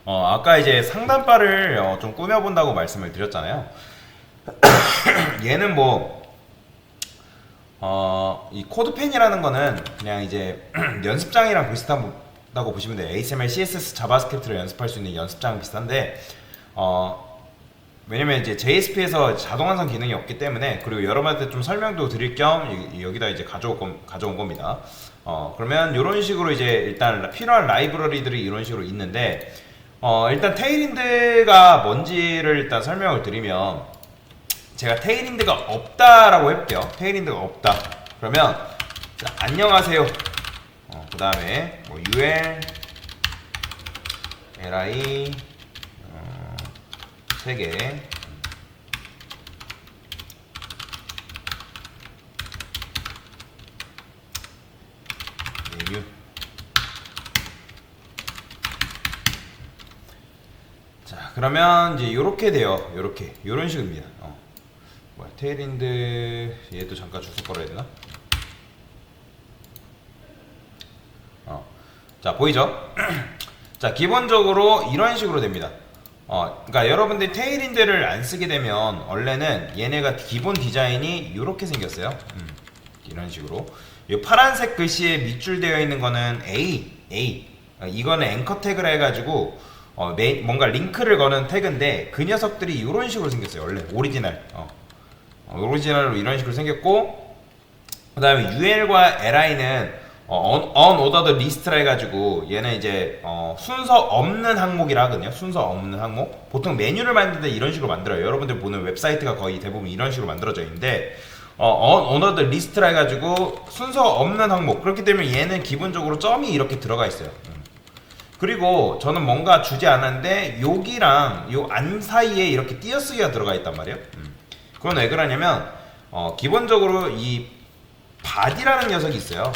아까 이제 상단바를 좀 꾸며본다고 말씀을 드렸잖아요. 얘는 뭐, 이 코드펜이라는 거는 그냥 이제 연습장이랑 비슷하다고 보시면 돼요. HTML, CSS, 자바스크립트를 연습할 수 있는 연습장 비슷한데, 왜냐면 이제 JSP에서 자동 완성 기능이 없기 때문에, 그리고 여러분한테 좀 설명도 드릴 겸 여기다 이제 가져온 겁니다. 그러면 이런 식으로 이제 일단 필요한 라이브러리들이 이런 식으로 있는데, 일단 테일인드가 뭔지를 일단 설명을 드리면, 제가 테일인드가 없다라고 해볼게요. 테일인드가 없다. 그러면 자, 안녕하세요. 그 다음에 뭐 ul li 3개 메뉴. 자, 그러면 이제 요렇게 돼요. 요런 식입니다. 뭐야, 테일인드 얘도 잠깐 주소 걸어야 되나? 자, 보이죠? 자, 기본적으로 이런 식으로 됩니다. 그러니까 여러분들이 테일인드를 안 쓰게 되면 원래는 얘네가 기본 디자인이 이렇게 생겼어요. 이런 식으로. 이 파란색 글씨에 밑줄 되어 있는 거는 A. 이거는 앵커 태그라 해가지고 뭔가 링크를 거는 태그인데 그 녀석들이 이런 식으로 생겼어요. 원래 오리지널로 이런 식으로 생겼고, 그 다음에 UL과 LI는 unordered list라 해가지고 얘는 이제 순서 없는 항목이라 하거든요. 순서 없는 항목. 보통 메뉴를 만들 때 이런 식으로 만들어요. 여러분들 보는 웹사이트가 거의 대부분 이런 식으로 만들어져 있는데, unordered list라 해가지고 순서 없는 항목. 그렇기 때문에 얘는 기본적으로 점이 이렇게 들어가 있어요. 그리고 저는 뭔가 주지 않았는데 여기랑 요 안 사이에 이렇게 띄어쓰기가 들어가 있단 말이에요. 그건 왜 그러냐면 기본적으로 이 body라는 녀석이 있어요.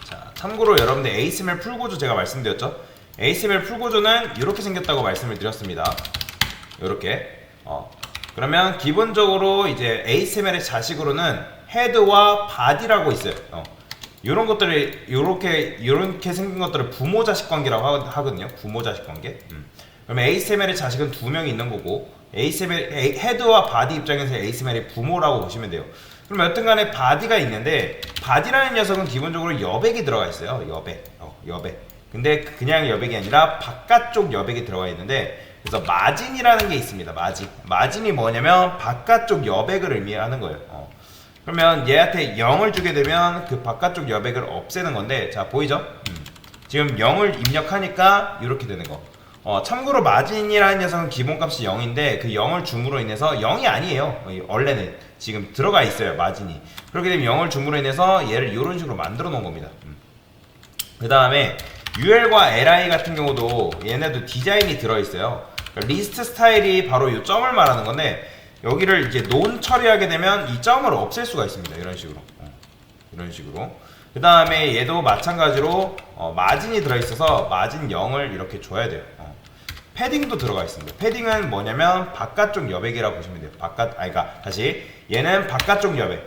자, 참고로 여러분들 HTML 풀구조 제가 말씀드렸죠. HTML 풀구조는 이렇게 생겼다고 말씀을 드렸습니다. 이렇게. 그러면 기본적으로 이제 HTML의 자식으로는 헤드와 body라고 있어요. 이런 것들을 이렇게 생긴 것들을 부모 자식 관계라고 하거든요. 부모 자식 관계. 그러면 HTML의 자식은 두 명이 있는 거고, HTML 헤드와 바디 입장에서 HTML의 부모라고 보시면 돼요. 그럼 여튼간에 바디가 있는데, 바디라는 녀석은 기본적으로 여백이 들어가 있어요. 여백. 근데 그냥 여백이 아니라 바깥쪽 여백이 들어가 있는데, 그래서 마진이라는 게 있습니다. 마진이 뭐냐면 바깥쪽 여백을 의미하는 거예요. 그러면 얘한테 0을 주게 되면 그 바깥쪽 여백을 없애는 건데, 자, 보이죠? 지금 0을 입력하니까 이렇게 되는 거. 참고로 마진이라는 녀석은 기본값이 0인데 그 0을 줌으로 인해서 0이 아니에요. 원래는 지금 들어가 있어요, 마진이. 그렇게 되면 0을 줌으로 인해서 얘를 이런 식으로 만들어 놓은 겁니다. 그 다음에 UL과 LI 같은 경우도 얘네도 디자인이 들어 있어요. 그러니까 리스트 스타일이 바로 이 점을 말하는 건데, 여기를 이제 논 처리하게 되면 이 점을 없앨 수가 있습니다. 이런 식으로. 그 다음에 얘도 마찬가지로 마진이 들어있어서 마진 0을 이렇게 줘야 돼요. 패딩도 들어가 있습니다. 패딩은 뭐냐면 바깥쪽 여백이라고 보시면 돼요. 그러니까 다시, 얘는 바깥쪽 여백,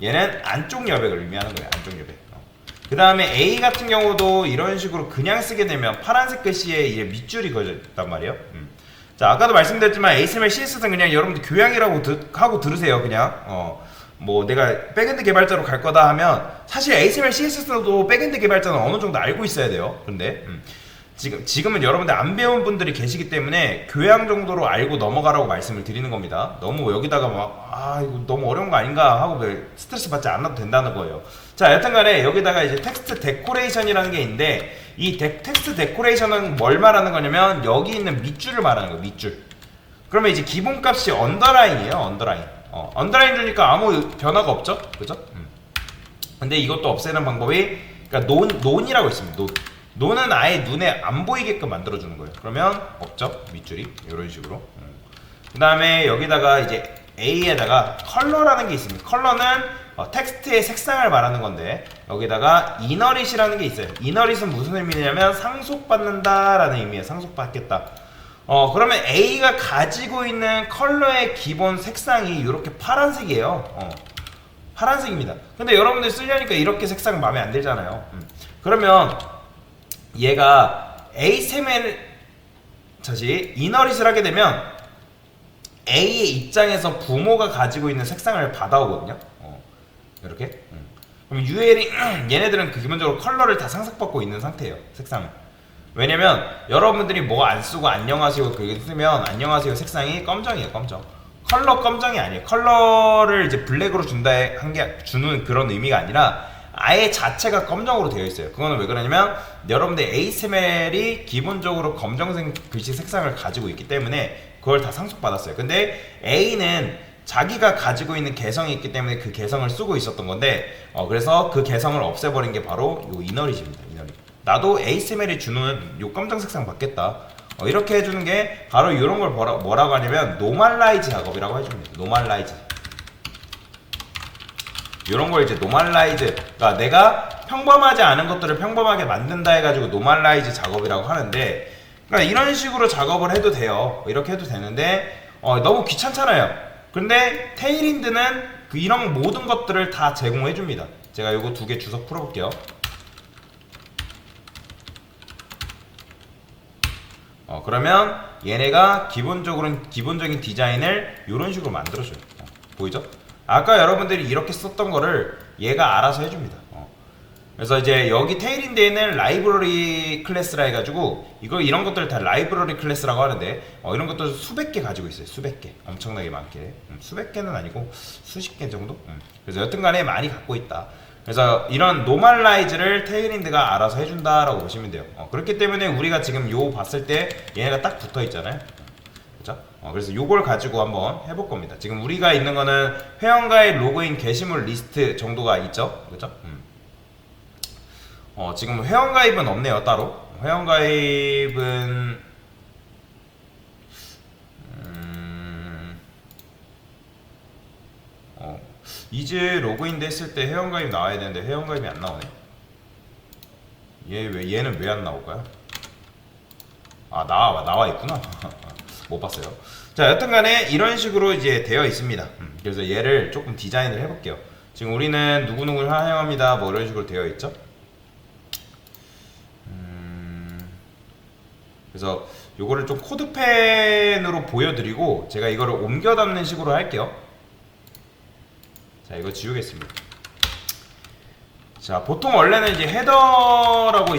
얘는 안쪽 여백을 의미하는 거예요. 안쪽 여백. 그 다음에 A 같은 경우도 이런 식으로 그냥 쓰게 되면 파란색 글씨에 이제 밑줄이 그어져 있단 말이에요. 자, 아까도 말씀드렸지만 HTML, CSS는 그냥 여러분들 교양이라고 하고 들으세요. 그냥 뭐 내가 백엔드 개발자로 갈 거다 하면 사실 HTML, CSS도 백엔드 개발자는 어느 정도 알고 있어야 돼요. 근데 지금은 여러분들 안 배운 분들이 계시기 때문에 교양 정도로 알고 넘어가라고 말씀을 드리는 겁니다. 너무 여기다가 이거 너무 어려운 거 아닌가 하고 스트레스 받지 않아도 된다는 거예요. 자, 여튼간에 여기다가 이제 텍스트 데코레이션이라는 게 있는데, 이 텍스트 데코레이션은 뭘 말하는 거냐면 여기 있는 밑줄을 말하는 거예요. 밑줄. 그러면 이제 기본값이 언더라인이에요. 언더라인 주니까 아무 변화가 없죠? 그죠? 근데 이것도 없애는 방법이, 그러니까 논이라고 있습니다. 논은 아예 눈에 안 보이게끔 만들어주는 거예요. 그러면 없죠? 밑줄이. 이런 식으로. 그 다음에 여기다가 이제 A에다가 컬러라는 게 있습니다. 컬러는 텍스트의 색상을 말하는 건데, 여기다가 이너릿이라는 게 있어요. 이너릿은 무슨 의미냐면 상속받는다 라는 의미예요. 상속받겠다. 그러면 A가 가지고 있는 컬러의 기본 색상이 이렇게 파란색이에요. 파란색입니다. 근데 여러분들 쓰려니까 이렇게 색상 마음에 안 들잖아요. 그러면 얘가 ASML 다시 이너릿을 하게 되면 A의 입장에서 부모가 가지고 있는 색상을 받아오거든요. 이렇게. 그럼 UL이 얘네들은 그 기본적으로 컬러를 다 상속받고 있는 상태예요. 색상을. 왜냐면 여러분들이 뭐 안 쓰고 안녕하세요 그게 쓰면 안녕하세요 색상이 검정이에요. 검정. 컬러 검정이 아니에요. 컬러를 이제 블랙으로 준다 한 게 주는 그런 의미가 아니라 아예 자체가 검정으로 되어 있어요. 그거는 왜 그러냐면 여러분들 ASML이 기본적으로 검정색 글씨 색상을 가지고 있기 때문에 그걸 다 상속받았어요. 근데 A는 자기가 가지고 있는 개성이 있기 때문에 그 개성을 쓰고 있었던 건데 그래서 그 개성을 없애버린 게 바로 요 이너릿입니다. 이너릿. 나도 ASML이 주는 요 검정 색상 받겠다. 이렇게 해주는 게 바로 이런 걸 뭐라고 하냐면 노멀라이즈 작업이라고 해줍니다. 노멀라이즈. 이런 걸 이제 노멀라이즈, 그러니까 내가 평범하지 않은 것들을 평범하게 만든다 해가지고 노멀라이즈 작업이라고 하는데, 그러니까 이런 식으로 작업을 해도 돼요. 이렇게 해도 되는데 너무 귀찮잖아요. 근데 테일윈드는 이런 모든 것들을 다 제공해 줍니다. 제가 요거 두 개 주석 풀어볼게요. 그러면 얘네가 기본적인 디자인을 이런 식으로 만들어줘요. 보이죠? 아까 여러분들이 이렇게 썼던 거를 얘가 알아서 해줍니다. 그래서 이제 여기 테일윈드에는 라이브러리 클래스라 해가지고 이런 것들을 다 라이브러리 클래스라고 하는데 이런 것들 수백 개 가지고 있어요. 수백 개. 엄청나게 많게. 수백 개는 아니고 수십 개 정도? 그래서 여튼간에 많이 갖고 있다. 그래서 이런 노멀라이즈를 테일윈드가 알아서 해준다라고 보시면 돼요. 그렇기 때문에 우리가 지금 요 봤을 때 얘네가 딱 붙어 있잖아요. 그죠? 그래서 요걸 가지고 한번 해볼 겁니다. 지금 우리가 있는 거는 회원가입 로그인 게시물 리스트 정도가 있죠. 그죠? 지금 회원가입은 없네요. 따로. 회원가입은 이제 로그인 됐을 때 회원가입 나와야 되는데 회원가입이 안 나오네. 얘는 왜 안 나올까요? 나와 있구나. 못 봤어요. 자, 여튼간에 이런 식으로 이제 되어 있습니다. 그래서 얘를 조금 디자인을 해볼게요. 지금 우리는 누구누구를 사용합니다. 뭐 이런 식으로 되어 있죠. 그래서 요거를 좀 코드펜으로 보여드리고 제가 이거를 옮겨 담는 식으로 할게요. 자, 이거 지우겠습니다. 자, 보통 원래는 이제 헤더라고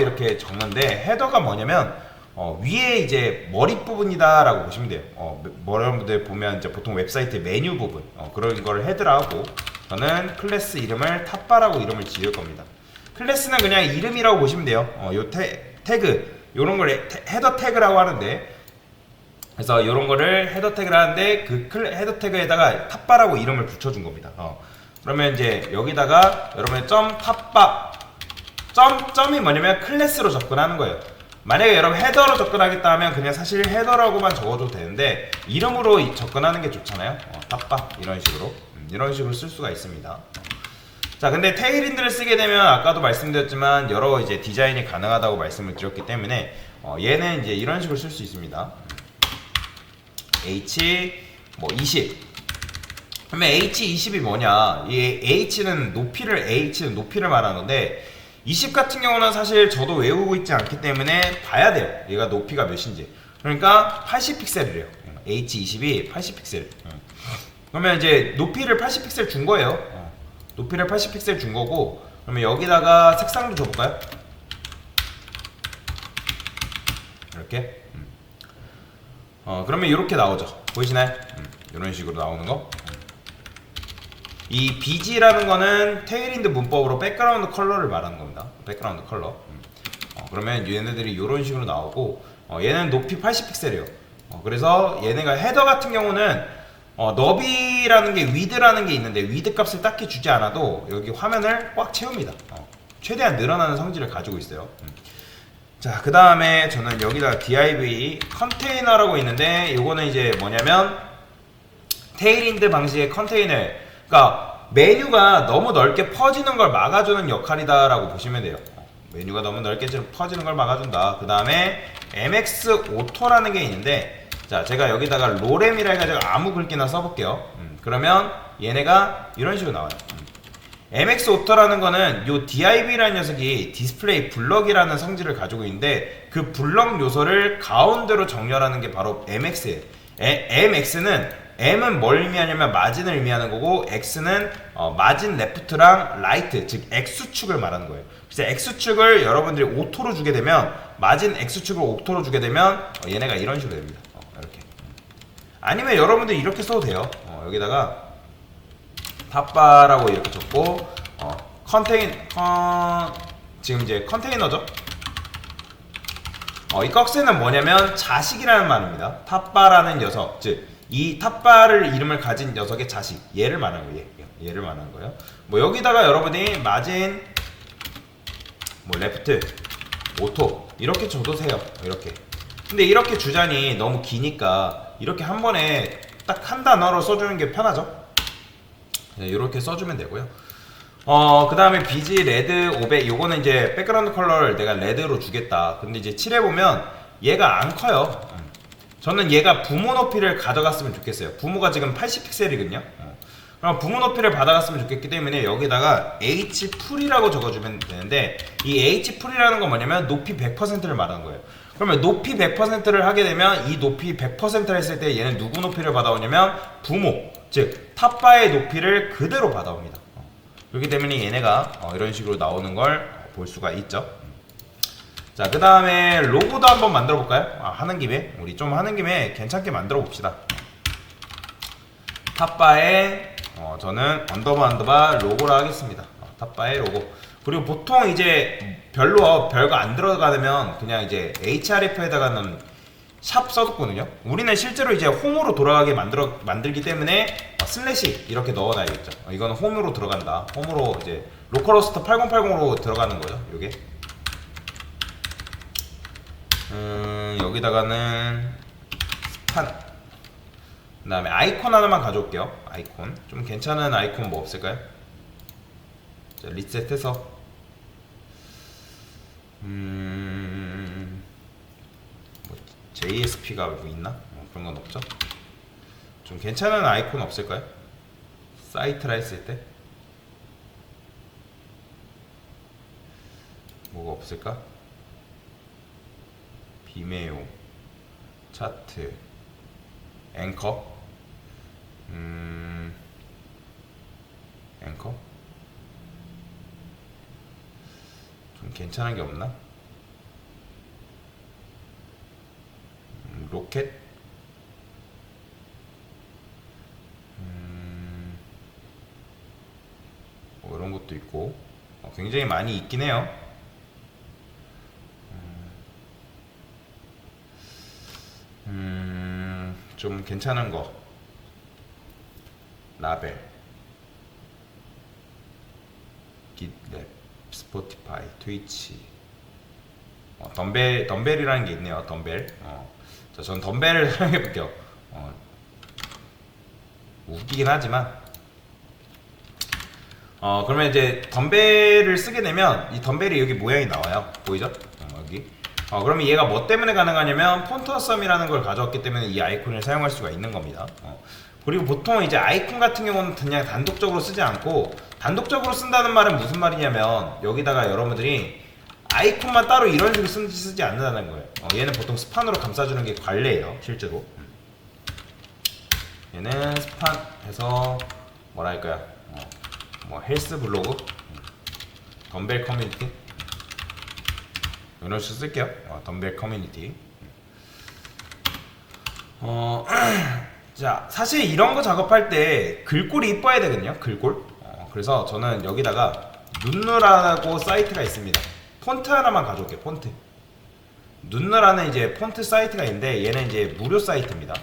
이렇게 적는데 헤더가 뭐냐면 위에 이제 머리 부분이다 라고 보시면 돼요. 여러분들 보면 이제 보통 웨브사이트 메뉴 부분 그런 걸 헤드라 하고 저는 클래스 이름을 탑바라고 이름을 지을 겁니다. 클래스는 그냥 이름이라고 보시면 돼요. 요 태그 요런 걸 헤더 태그라고 하는데, 그래서 요런 거를 헤더 태그를 하는데 그 헤더 태그에다가 탑바라고 이름을 붙여준 겁니다. 그러면 이제 여기다가 여러분의 점 탑바 점이 뭐냐면 클래스로 접근하는 거예요. 만약에 여러분 헤더로 접근하겠다 하면 그냥 사실 헤더라고만 적어도 되는데 이름으로 접근하는 게 좋잖아요. 탑바 이런 식으로 쓸 수가 있습니다. 자, 근데 테일윈드를 쓰게 되면 아까도 말씀드렸지만 여러 이제 디자인이 가능하다고 말씀을 드렸기 때문에 얘는 이제 이런 식으로 쓸 수 있습니다. H20. 그러면 H20이 뭐냐? 이 H는 높이를 말하는 건데 20 같은 경우는 사실 저도 외우고 있지 않기 때문에 봐야 돼요. 얘가 높이가 몇인지. 그러니까 80픽셀이래요. H20이 80픽셀. 그러면 이제 높이를 80픽셀 준 거예요. 높이를 80픽셀 준 거고, 그러면 여기다가 색상도 줘볼까요? 이렇게. 그러면 이렇게 나오죠. 보이시나요? 이런 식으로 나오는 거. 이 BG라는 거는 테일윈드 문법으로 백그라운드 컬러를 말하는 겁니다. 백그라운드 컬러. 그러면 얘네들이 이런 식으로 나오고, 얘는 높이 80픽셀이에요. 그래서 얘네가 헤더 같은 경우는 너비라는 게 위드라는 게 있는데 위드 값을 딱히 주지 않아도 여기 화면을 꽉 채웁니다. 최대한 늘어나는 성질을 가지고 있어요. 자, 그 다음에 저는 여기다 div 컨테이너라고 있는데 요거는 이제 뭐냐면 테일윈드 방식의 컨테이너, 그러니까 메뉴가 너무 넓게 퍼지는 걸 막아주는 역할이다 라고 보시면 돼요. 메뉴가 너무 넓게 퍼지는 걸 막아준다. 그 다음에 mx 오토라는 게 있는데, 자, 제가 여기다가 로렘이라 해가지고 아무 글귀나 써볼게요. 그러면 얘네가 이런 식으로 나와요. MX 오토라는 거는 요 DIB라는 녀석이 디스플레이 블럭이라는 성질을 가지고 있는데 그 블럭 요소를 가운데로 정렬하는 게 바로 MX예요. MX는 M은 뭘 의미하냐면 마진을 의미하는 거고 X는 마진 레프트랑 라이트 즉 X축을 말하는 거예요. 그래서 X축을 여러분들이 오토로 주게 되면 마진 X축을 오토로 주게 되면 얘네가 이런 식으로 됩니다. 이렇게. 아니면 여러분들이 이렇게 써도 돼요. 여기다가 탑바라고 이렇게 적고 지금 이제 컨테이너죠. 이 꺽쇠는 뭐냐면 자식이라는 말입니다. 탑바라는 녀석, 즉 이 탑바를 이름을 가진 녀석의 자식, 얘를 말하는 거예요. 얘를 말하는 거예요. 뭐 여기다가 여러분이 마진, 뭐 레프트, 오토 이렇게 줘도 돼요. 이렇게. 근데 이렇게 주자니 너무 기니까 이렇게 한 번에 딱 한 단어로 써주는 게 편하죠. 이렇게 써주면 되고요. 그 다음에 BG 레드 500 요거는 이제 백그라운드 컬러를 내가 레드로 주겠다. 근데 이제 칠해보면 얘가 안 커요. 저는 얘가 부모 높이를 가져갔으면 좋겠어요. 부모가 지금 80픽셀이거든요. 그럼 부모 높이를 받아갔으면 좋겠기 때문에 여기다가 H 풀이라고 적어주면 되는데 이 H 풀이라는 건 뭐냐면 높이 100%를 말하는 거예요. 그러면 높이 100%를 하게 되면 이 높이 100%를 했을 때 얘는 누구 높이를 받아오냐면 부모, 즉 탑바의 높이를 그대로 받아옵니다. 그렇기 때문에 얘네가 이런 식으로 나오는 걸 볼 수가 있죠. 자, 그 다음에 로고도 한번 만들어 볼까요? 하는 김에 우리 좀 하는 김에 괜찮게 만들어 봅시다. 탑바에 저는 언더바 로고로 하겠습니다. 탑바의 로고. 그리고 보통 이제 별거 안 들어가면 그냥 이제 href에다가는 샵 써뒀거든요. 우리는 실제로 이제 홈으로 돌아가게 만들기 때문에 슬래시 이렇게 넣어놔야겠죠. 이거는 홈으로 들어간다. 홈으로 이제 로컬호스트 8080으로 들어가는 거죠. 요게. 여기다가는 스판. 그 다음에 아이콘 하나만 가져올게요. 아이콘. 좀 괜찮은 아이콘 뭐 없을까요? 자, 리셋해서. 뭐 JSP가 뭐 있나? 그런 건 없죠? 좀 괜찮은 아이콘 없을까요? 사이트라 했을 때. 뭐가 없을까? 비메오, 차트, 앵커, 앵커? 좀 괜찮은 게 없나? 로켓? 뭐 이런 것도 있고 굉장히 많이 있긴 해요. 좀 괜찮은 거 라벨, 깃랩, 스포티파이, 트위치, 덤벨이라는 게 있네요. 덤벨. 자, 전 덤벨을 사용해 볼게요. 웃기긴 하지만 그러면 이제 덤벨을 쓰게 되면 이 덤벨이 여기 모양이 나와요. 보이죠? 여기. 그러면 얘가 뭐 때문에 가능하냐면 폰트 어썸이라는 걸 가져왔기 때문에 이 아이콘을 사용할 수가 있는 겁니다. 그리고 보통 이제 아이콘 같은 경우는 그냥 단독적으로 쓰지 않고, 단독적으로 쓴다는 말은 무슨 말이냐면 여기다가 여러분들이 아이콘만 따로 이런 식으로 쓰지 않는다는 거예요. 얘는 보통 스판으로 감싸주는 게 관례예요, 실제로. 얘는 스판 해서 뭐라 할까요? 뭐 헬스 블로그, 덤벨 커뮤니티 이런 식으로 쓸게요. 덤벨 커뮤니티. 자, 사실 이런 거 작업할 때 글꼴이 이뻐야 되거든요. 글꼴. 그래서 저는 여기다가 눈누라고 사이트가 있습니다. 폰트 하나만 가져올게요. 폰트. 눈누라는 이제 폰트 사이트가 있는데 얘는 이제 무료 사이트입니다.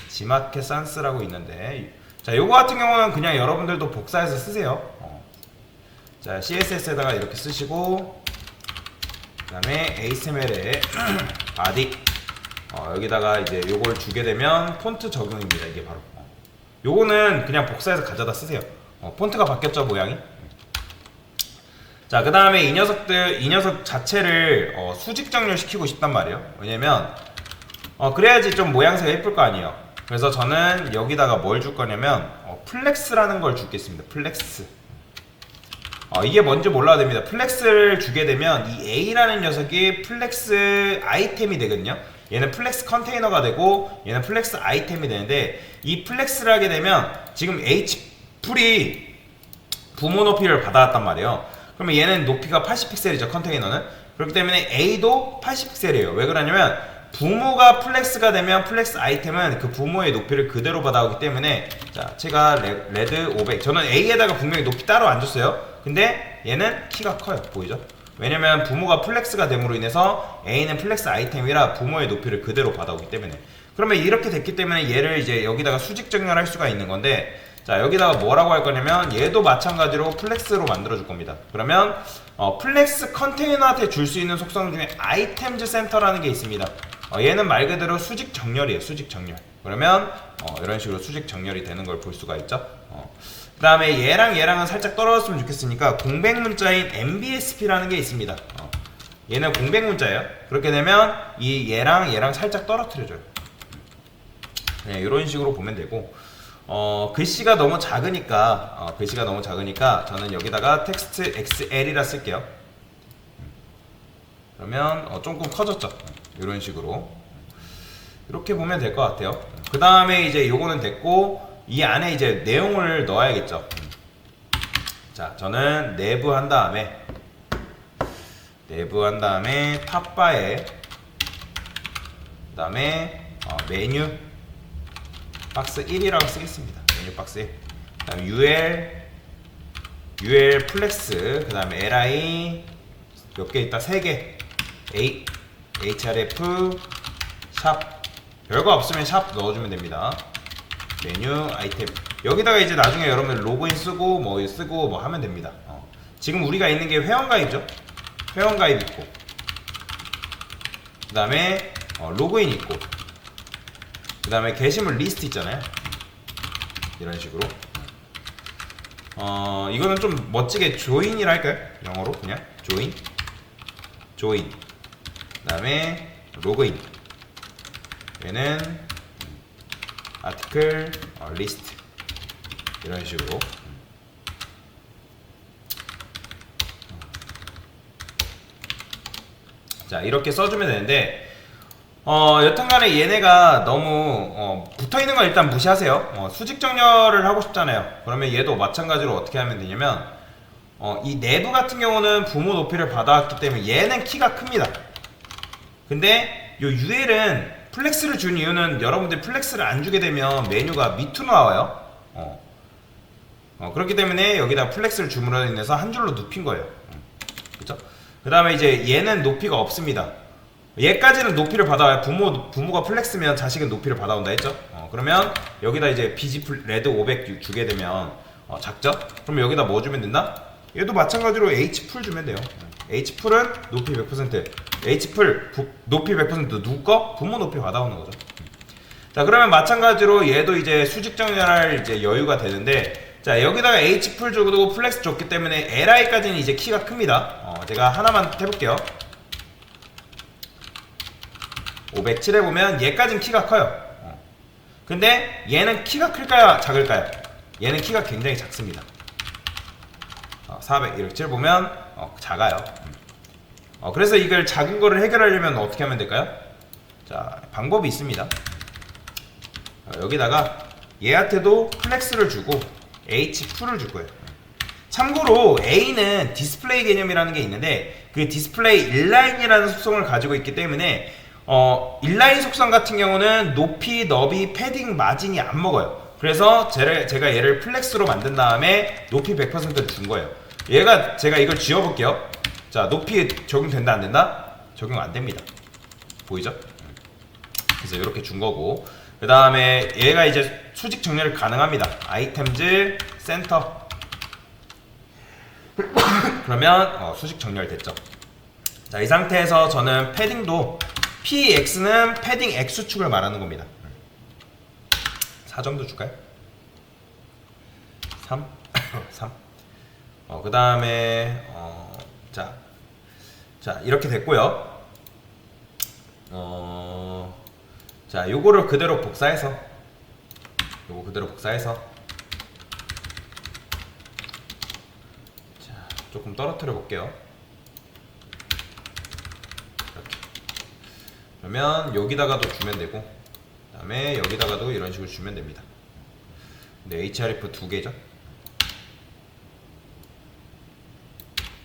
지마켓 산스라고 있는데, 자, 요거 같은 경우는 그냥 여러분들도 복사해서 쓰세요. 자, CSS에다가 이렇게 쓰시고, 그 다음에 HTML에 바디, 여기다가 이제 요걸 주게 되면 폰트 적용입니다. 이게 바로. 요거는 그냥 복사해서 가져다 쓰세요. 폰트가 바뀌었죠, 모양이? 자, 그 다음에 이 녀석 자체를 수직 정렬시키고 싶단 말이에요. 왜냐면 그래야지 좀 모양새가 예쁠 거 아니에요. 그래서 저는 여기다가 뭘 줄 거냐면 플렉스라는 걸 주겠습니다. 플렉스. 이게 뭔지 몰라도 됩니다. 플렉스를 주게 되면 이 A라는 녀석이 플렉스 아이템이 되거든요. 얘는 플렉스 컨테이너가 되고 얘는 플렉스 아이템이 되는데, 이 플렉스를 하게 되면 지금 H 풀이 부모 높이를 받아왔단 말이에요. 그러면 얘는 높이가 80픽셀이죠, 컨테이너는. 그렇기 때문에 A도 80픽셀이에요. 왜 그러냐면 부모가 플렉스가 되면 플렉스 아이템은 그 부모의 높이를 그대로 받아오기 때문에, 자, 제가 레드 500, 저는 A에다가 분명히 높이 따로 안 줬어요. 근데 얘는 키가 커요. 보이죠? 왜냐면 부모가 플렉스가 됨으로 인해서 A는 플렉스 아이템이라 부모의 높이를 그대로 받아오기 때문에. 그러면 이렇게 됐기 때문에 얘를 이제 여기다가 수직 정렬할 수가 있는 건데, 자, 여기다가 뭐라고 할 거냐면 얘도 마찬가지로 플렉스로 만들어 줄 겁니다. 그러면 플렉스 컨테이너한테 줄 수 있는 속성 중에 아이템즈 센터라는 게 있습니다. 얘는 말 그대로 수직 정렬이에요. 수직 정렬. 그러면 이런 식으로 수직 정렬이 되는 걸 볼 수가 있죠. 그 다음에 얘랑 얘랑은 살짝 떨어졌으면 좋겠으니까 공백 문자인 MBSP라는 게 있습니다. 얘는 공백 문자예요. 그렇게 되면 이 얘랑 얘랑 살짝 떨어뜨려줘요. 네, 이런 식으로 보면 되고, 글씨가 너무 작으니까 저는 여기다가 텍스트 XL이라 쓸게요. 그러면 조금 커졌죠. 이런 식으로 이렇게 보면 될 것 같아요. 그 다음에 이제 요거는 됐고, 이 안에 이제 내용을 넣어야겠죠. 자, 저는 내부 한 다음에 탑바에, 그 다음에 메뉴 박스 1이라고 쓰겠습니다. 메뉴 박스 1. 그 다음에 UL 플렉스, 그 다음에 LI 몇 개 있다? 3개. href 샵, 별거 없으면 샵 넣어주면 됩니다. 메뉴 아이템, 여기다가 이제 나중에 여러분들 로그인 쓰고 뭐 하면 됩니다. 지금 우리가 있는 게 회원가입이죠. 회원가입 있고, 그 다음에 로그인 있고, 그 다음에 게시물 리스트 있잖아요. 이런 식으로. 이거는 좀 멋지게 조인이라 할까요? 영어로 그냥 조인. 그 다음에 로그인. 얘는 아티클 리스트. 이런 식으로. 자, 이렇게 써주면 되는데, 여튼간에 얘네가 너무 붙어있는 건 일단 무시하세요. 수직 정렬을 하고 싶잖아요. 그러면 얘도 마찬가지로 어떻게 하면 되냐면, 이 내부 같은 경우는 부모 높이를 받아왔기 때문에 얘는 키가 큽니다. 근데 요 UL은 플렉스를 준 이유는, 여러분들이 플렉스를 안 주게 되면 메뉴가 밑으로 나와요. 그렇기 때문에 여기다 플렉스를 줌으로 인해서 한 줄로 눕힌 거예요. 그쵸? 그 다음에 이제 얘는 높이가 없습니다. 얘까지는 높이를 받아와요. 부모가 플렉스면 자식은 높이를 받아온다 했죠. 그러면 여기다 이제 BG 레드 500 주게 되면 작죠? 그럼 여기다 뭐 주면 된다? 얘도 마찬가지로 H풀 주면 돼요. H풀은 높이 100%, H풀 높이 100% 누구 거? 부모 높이 받아오는 거죠. 자, 그러면 마찬가지로 얘도 이제 수직 정렬할 이제 여유가 되는데, 자, 여기다가 H풀 주고 플렉스 줬기 때문에 LI까지는 이제 키가 큽니다. 제가 하나만 해볼게요. 507 해보면 얘까지는 키가 커요. 근데 얘는 키가 클까요? 작을까요? 얘는 키가 굉장히 작습니다. 400 이렇게 보면 작아요. 그래서 이걸 작은 거를 해결하려면 어떻게 하면 될까요? 자, 방법이 있습니다. 여기다가 얘한테도 플렉스를 주고 H풀을 줄 거예요. 참고로 A는 디스플레이 개념이라는 게 있는데, 그 디스플레이 인라인이라는 속성을 가지고 있기 때문에 인라인 속성 같은 경우는 높이, 너비, 패딩, 마진이 안 먹어요. 그래서 제가 얘를 플렉스로 만든 다음에 높이 100%를 준 거예요. 제가 이걸 지워볼게요. 자, 높이 적용된다 안 된다? 적용 안 됩니다. 보이죠? 그래서 이렇게 준 거고, 그 다음에 얘가 이제 수직 정렬이 가능합니다. 아이템즈 센터. 그러면 수직 정렬 됐죠. 자, 이 상태에서 저는 패딩도 PX는 패딩 X축을 말하는 겁니다. 4 정도 줄까요? 3? 3. 그 다음에 자, 이렇게 됐고요. 자, 요거를 그대로 복사해서 자, 조금 떨어뜨려 볼게요. 이렇게. 그러면 여기다가도 주면 되고, 그 다음에 여기다가도 이런 식으로 주면 됩니다. 근데 HRF 두 개죠.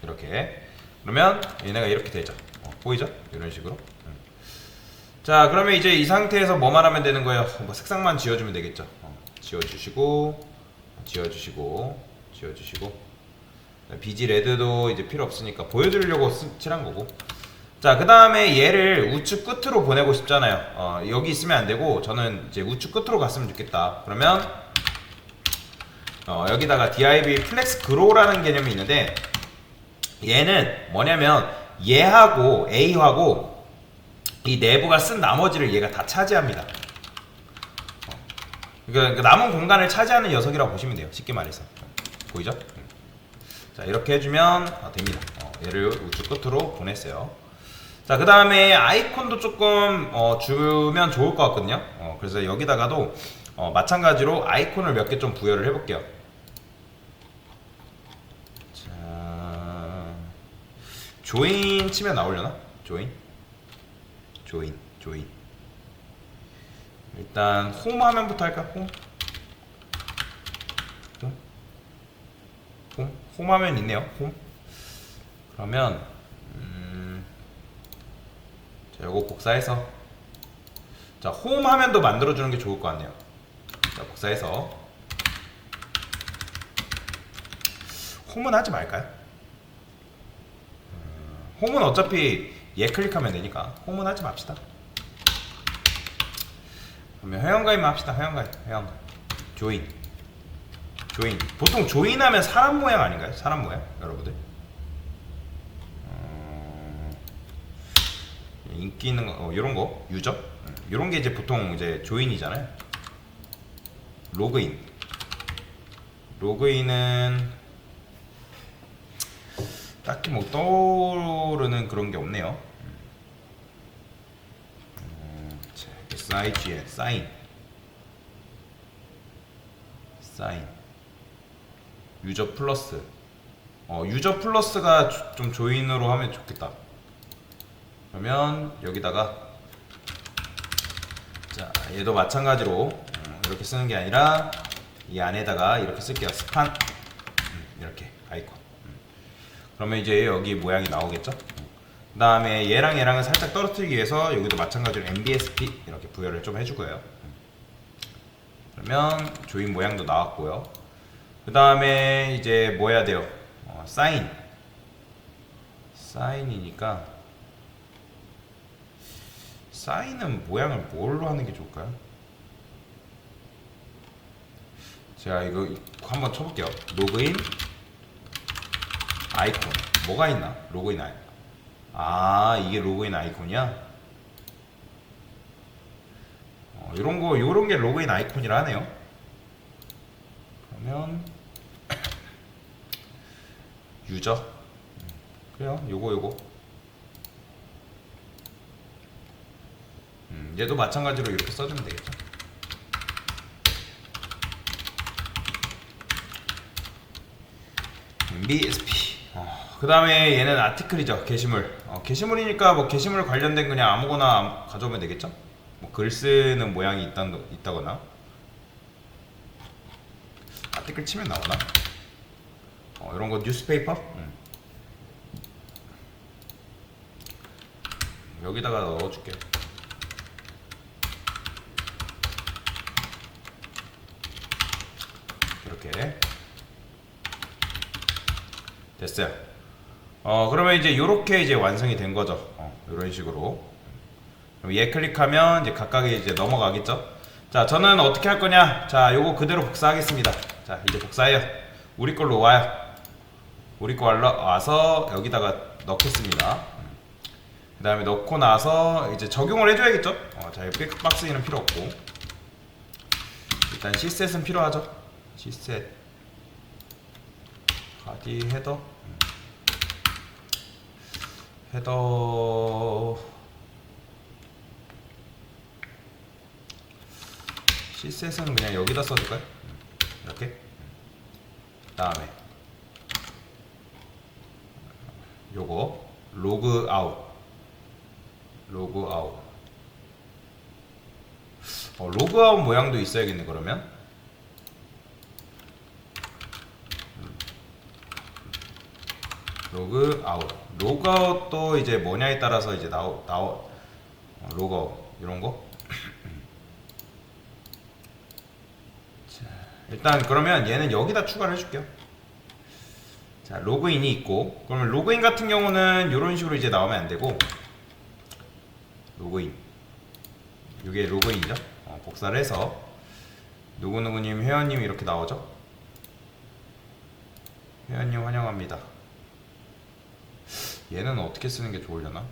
이렇게. 그러면 얘네가 이렇게 되죠. 보이죠? 이런 식으로. 자, 그러면 이제 이 상태에서 뭐만 하면 되는 거예요? 뭐 색상만 지워주면 되겠죠. 지워주시고, 지워주시고, 지워주시고. BG 레드도 이제 필요 없으니까 보여드리려고 칠한 거고. 자, 그 다음에 얘를 우측 끝으로 보내고 싶잖아요. 여기 있으면 안 되고, 저는 이제 우측 끝으로 갔으면 좋겠다. 그러면 여기다가 div 플렉스 그로우라는 개념이 있는데, 얘는 뭐냐면 얘하고 A하고 이 내부가 쓴 나머지를 얘가 다 차지합니다. 그러니까 남은 공간을 차지하는 녀석이라고 보시면 돼요. 쉽게 말해서. 보이죠? 자, 이렇게 해주면 됩니다. 얘를 우측 끝으로 보냈어요. 자, 그 다음에 아이콘도 조금 주면 좋을 것 같거든요. 그래서 여기다가도 마찬가지로 아이콘을 몇 개 좀 부여를 해볼게요. 자, 조인 치면 나오려나? 조인. 일단 홈 화면부터 할까? 홈 화면 있네요. 홈. 그러면 자, 요거 복사해서, 자, 홈 화면도 만들어주는 게 좋을 것 같네요. 자, 복사해서 홈은 하지 말까요? 홈은 어차피 얘 클릭하면 되니까 홈은 하지 맙시다. 그러면 회원가입만 합시다. 회원가입. 조인. 보통 조인하면 사람 모양 아닌가요? 사람 모양, 여러분들. 인기 있는 거, 이런 거, 유저. 이런 게 이제 보통 이제 조인이잖아요. 로그인은 딱히 뭐 떠오르는 그런 게 없네요. SIGN, 사인. 유저 플러스. 유저 플러스가 좀 조인으로 하면 좋겠다. 그러면 여기다가, 자, 얘도 마찬가지로 이렇게 쓰는 게 아니라 이 안에다가 이렇게 쓸게요. 스판. 이렇게 아이콘. 그러면 이제 여기 모양이 나오겠죠. 그 다음에 얘랑은 살짝 떨어뜨리기 위해서 여기도 마찬가지로 MBSP 이렇게 부여를 좀 해주고요. 그러면 조인 모양도 나왔고요. 그 다음에 이제 뭐 해야 돼요? 사인이니까 사인은 모양을 뭘로 하는 게 좋을까요? 제가 이거 한번 쳐볼게요. 로그인 아이콘 뭐가 있나? 로그인 아이콘. 이게 로그인 아이콘이야? 요런 게 로그인 아이콘이라 하네요. 그러면 유저. 그래요. 요거. 얘도 마찬가지로 이렇게 써주면 되겠죠. MBSP. 그 다음에 얘는 아티클이죠. 게시물. 게시물이니까 뭐 게시물 관련된 그냥 아무거나 가져오면 되겠죠. 뭐 글 쓰는 모양이 있다거나. 아티클 치면 나오나? 이런 거 뉴스페이퍼? 여기다가 넣어줄게. 이렇게 됐어요. 그러면 이제 요렇게 이제 완성이 된 거죠. 이런 식으로. 그럼 얘 클릭하면 이제 각각의 이제 넘어가겠죠. 자, 저는 어떻게 할 거냐? 자, 요거 그대로 복사하겠습니다. 자, 이제 복사해요. 우리 걸로 와요. 우리 걸로 와서 여기다가 넣겠습니다. 그 다음에 넣고 나서 이제 적용을 해줘야겠죠. 자, 백박스에는 필요 없고 일단 C셋은 필요하죠. C셋 바디 헤더 C셋은 그냥 여기다 써줄까요? 이렇게. 다음에 요거 로그 아웃. 로그 아웃 모양도 있어야겠네. 그러면 로그 아웃도 이제 뭐냐에 따라서 이제 로그 아웃 이런 거. 자, 일단 그러면 얘는 여기다 추가를 해줄게요. 자, 로그인이 있고, 그러면 로그인 같은 경우는 이런 식으로 이제 나오면 안 되고, 로그인, 이게 로그인이죠. 복사를 해서 누구누구님, 회원님 이렇게 나오죠. 회원님 환영합니다. 얘는 어떻게 쓰는 게 좋으려나?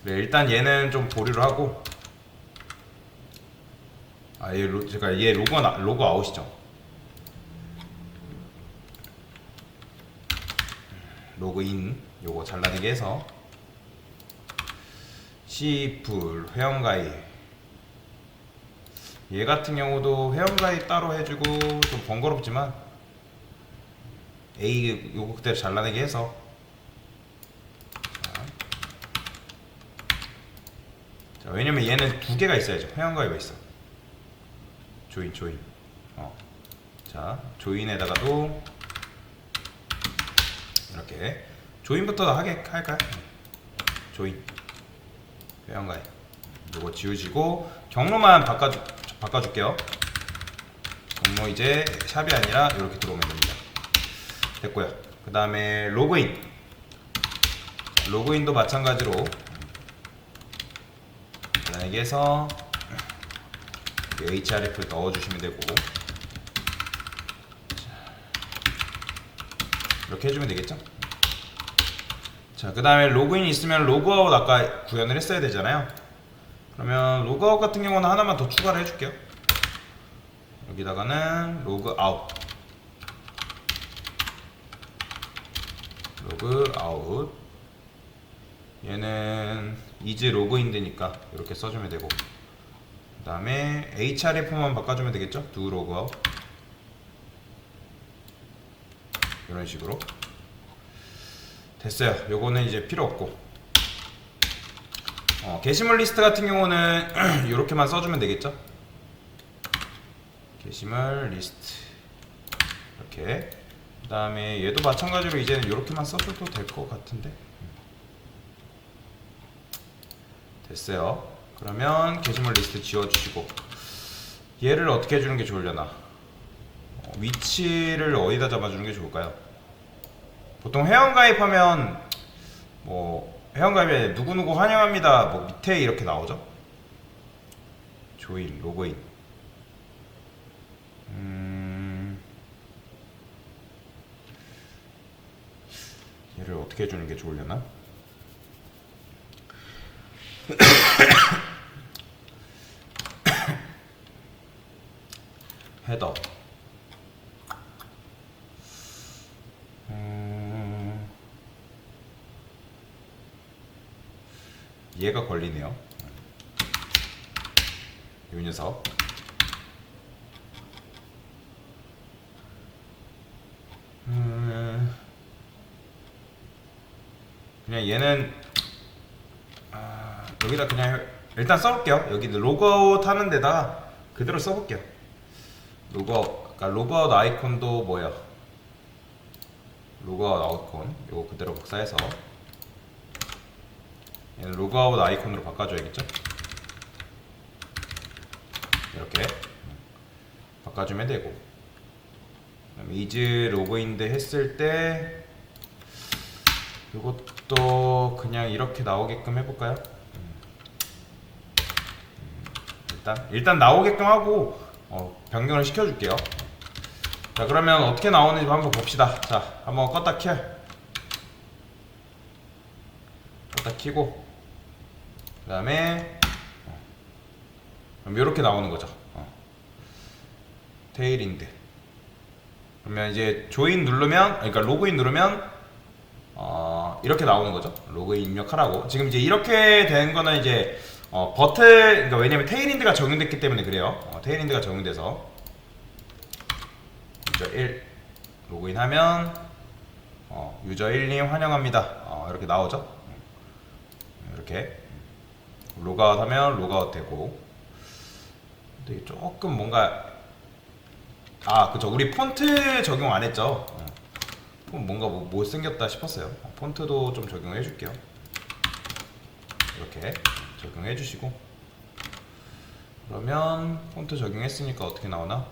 네, 일단 얘는 좀 보류를 하고, 얘 로그 아웃이죠. 로그인 요거 잘라내기 해서 C풀 회원가입, 얘 같은 경우도 회원가입 따로 해주고 좀 번거롭지만 A 요거 그대로 잘라내기 해서, 자, 왜냐면 얘는 두 개가 있어야죠. 회원가입이 있어. 조인 자, 조인에다가도 이렇게 조인부터 할까요? 조인 회원가입 요거 지우시고 경로만 바꿔줄게요. 경로 이제 샵이 아니라 이렇게 들어오면 됩니다. 됐고요. 그 다음에 로그인도 마찬가지로 여기에서 href를 넣어주시면 되고, 이렇게 해주면 되겠죠. 자, 그 다음에 로그인 있으면 로그아웃 아까 구현을 했어야 되잖아요. 그러면 로그아웃 같은 경우는 하나만 더 추가를 해줄게요. 여기다가는 로그아웃 얘는 이즈 로그인 되니까 이렇게 써주면 되고, 그 다음에 href만 바꿔주면 되겠죠. do 로그아웃 이런 식으로 됐어요. 요거는 이제 필요 없고, 게시물 리스트 같은 경우는 이렇게만 써주면 되겠죠. 게시물 리스트 이렇게. 그 다음에 얘도 마찬가지로 이제는 이렇게만 써줘도 될 것 같은데. 됐어요. 그러면 게시물 리스트 지워주시고, 얘를 어떻게 해주는 게 좋으려나. 위치를 어디다 잡아주는 게 좋을까요? 보통 회원가입하면 회원가입에 누구누구 환영합니다 밑에 이렇게 나오죠. 조인, 로그인. 얘를 어떻게 해주는 게 좋으려나? 헤더. 얘가 걸리네요. 이 녀석. 그냥 얘는 여기다 그냥 일단 써볼게요. 여기 로그아웃 하는 데다가 그대로 써볼게요. 로그아웃 아이콘도 뭐야? 로그아웃 아이콘 이거 그대로 복사해서 얘는 로그아웃 아이콘으로 바꿔줘야겠죠? 이렇게 바꿔주면 되고, 그다음에 이즈 로그인데 했을 때 이것도 그냥 이렇게 나오게끔 해볼까요? 일단 나오게끔 하고 변경을 시켜줄게요. 자, 그러면 어떻게 나오는지 한번 봅시다. 자, 한번 껐다 켜고 그 다음에 이렇게 나오는 거죠. 테일인드. 그러면 이제 조인 누르면, 그러니까 로그인 누르면 이렇게 나오는 거죠. 로그인 입력하라고. 지금 이제 이렇게 된 거는 이제 그러니까 왜냐면 테일인드가 적용됐기 때문에 그래요. 테일인드가 적용돼서 1 로그인하면 유저 1님 환영합니다. 이렇게 나오죠. 이렇게 로그아웃 하면 로그아웃 되고. 근데 조금 뭔가 그쵸, 우리 폰트 적용 안 했죠. 그럼 뭔가 못생겼다 싶었어요. 폰트도 좀 적용해 줄게요. 이렇게 적용해 주시고, 그러면 폰트 적용했으니까 어떻게 나오나?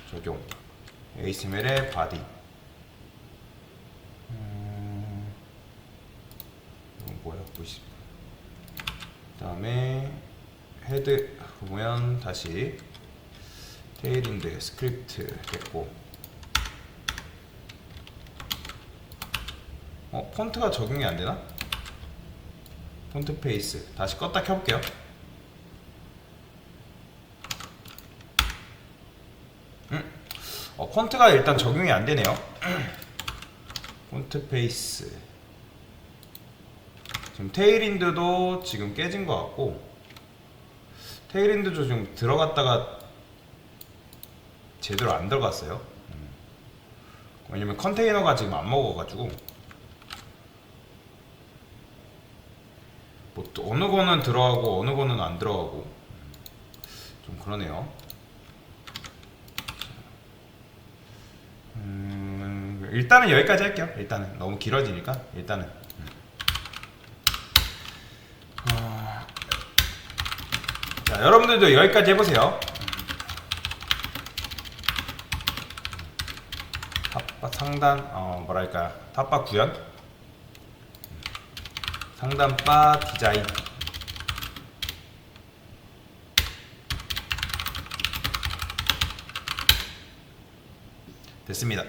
적용 HTML의 바디, 이건 뭐야? 보시. 그다음에 헤드 보면 다시 테일인드 스크립트 됐고, 폰트가 적용이 안 되나? 폰트 페이스 다시 껐다 켜볼게요. 폰트가 일단 적용이 안 되네요. 폰트 페이스. 지금 테일인드도 지금 깨진 것 같고, 테일인드도 좀 들어갔다가 제대로 안 들어갔어요. 왜냐면 컨테이너가 지금 안 먹어가지고, 뭐 또 어느 거는 들어가고 어느 거는 안 들어가고 좀 그러네요. 일단은 여기까지 할게요. 일단은 너무 길어지니까 일단은. 자, 여러분들도 여기까지 해보세요. 탑바 상단, 뭐랄까, 탑바 구현, 상단바 디자인. 됐습니다.